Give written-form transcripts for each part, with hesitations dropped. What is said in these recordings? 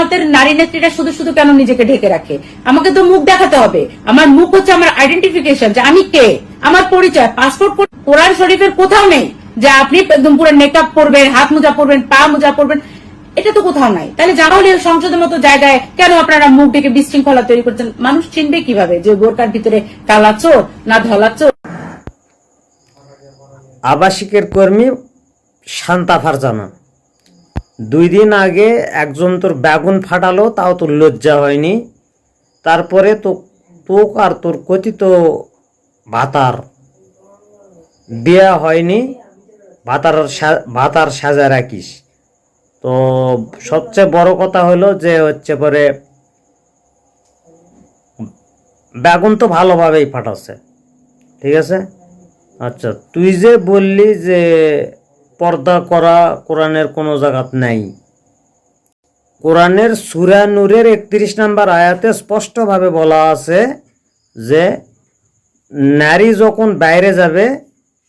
জামাতের নারী নেত্রীরা শুধু শুধু কেন নিজেকে ঢেকে রাখে? আমাকে তো মুখ দেখাতে হবে। আমার মুখ হচ্ছে আমার আইডেন্টিফিকেশন, যে আমি কে, আমার পরিচয়। পাসপোর্ট কোরআন শরীফের কোথাও নেই যে আপনি একদম পুরো মেকআপ পরবেন, হাত মোজা পরবেন, পা মোজা পরবেন, এটা তো কোথাও নাই। তাহলে জামাউলিয়া সংসদের মতো জায়গায় কেন আপনারা মুখ ডেকে বিশৃঙ্খলা তৈরি করছেন? মানুষ চিনবে কিভাবে যে বোরকার ভিতরে কালা চোর না ধলা চোর? আবাসিকের কর্মী শান্তা ফারজানা 2 দিন আগে একজন তোর বেগুন ফাটালো, তাও তোর লজ্জা হয়নি। তারপরে তো তোক আর তোর কথিত ভাতার বিয়া হয়নি, ভাতার সাজা রাখিস। তো সবচেয়ে বড় কথা হলো যে হচ্ছে পরে বেগুন তো ভালোভাবেই ফাটাচ্ছে, ঠিক আছে। আচ্ছা, তুই যে বললি যে পর্দা করা কোরআনের কোনো জায়গাত নাই। কোরআনের সূরা নূরের 31 নম্বর আয়াতে স্পষ্টভাবে বলা আছে যে নারী যখন বাইরে যাবে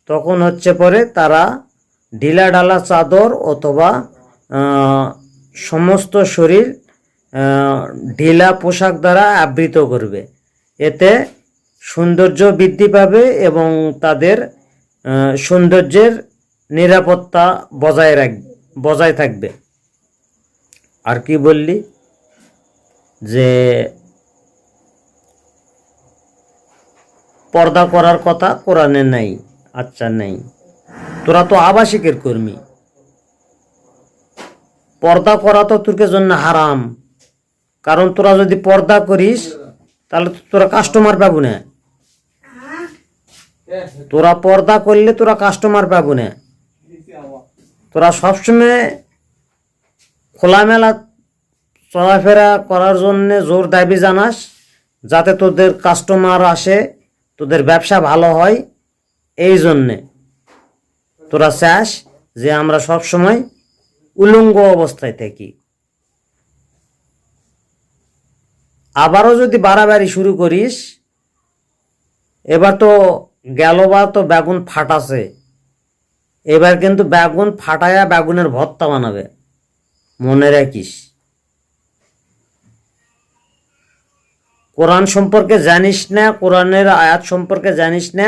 তখন হচ্ছে পরে তারা ঢিলা ঢালা চাদর অথবা সমস্ত শরীর ঢিলা পোশাক দ্বারা আবৃত করবে। এতে সৌন্দর্য বৃদ্ধি পাবে এবং তাদের সৌন্দর্যের নিরাপত্তা বজায় থাকবে। আর কি বললি যে পর্দা করার কথা কোরআনে নাই। আচ্ছা, নেই। তোরা তো আবাসিকের কর্মী, পর্দা করা তো তোর জন্য হারাম। কারণ তোরা যদি পর্দা করিস তাহলে তোরা কাস্টমার পাবো না। তোরা পর্দা করলে তোরা কাস্টমার পাবো না। তোরা সবসময় খোলামেলা চলাফেরা করার জন্য জোর দাবি জানাস, যাতে তোদের কাস্টমার আসে, তোদের ব্যবসা ভালো হয়। এই জন্যে তোরা চাস যে আমরা সবসময় উলঙ্গ অবস্থায় থাকি। আবারও যদি বাড়াবাড়ি শুরু করিস, এবার তো গেলবার তো বেগুন ফাটাছে, এবার কিন্তু বেগুন ফাটায়া বেগুনের ভর্তা বানাবে, মনে রাখিস। কোরআন সম্পর্কে জানিস না, কোরআনের আয়াত সম্পর্কে জানিস না,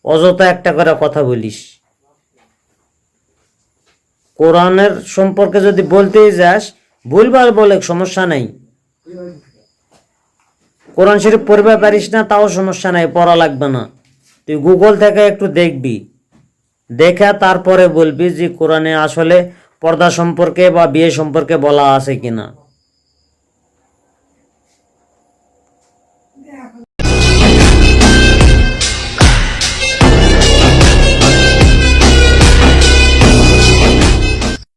অযথা একটা করে কথা বলিস। কোরআনের সম্পর্কে যদি বলতেই যাস, ভুলভাল বলে সমস্যা নাই। কোরআন শরীফ পড়তে পারিস না, তাও সমস্যা নাই, পড়া লাগবে না। তুই গুগল থেকে একটু দেখবি, দেখা তারপরে বলবি যে কোরআনে আসলে পর্দা সম্পর্কে বা বিয়ে সম্পর্কে বলা আছে কিনা।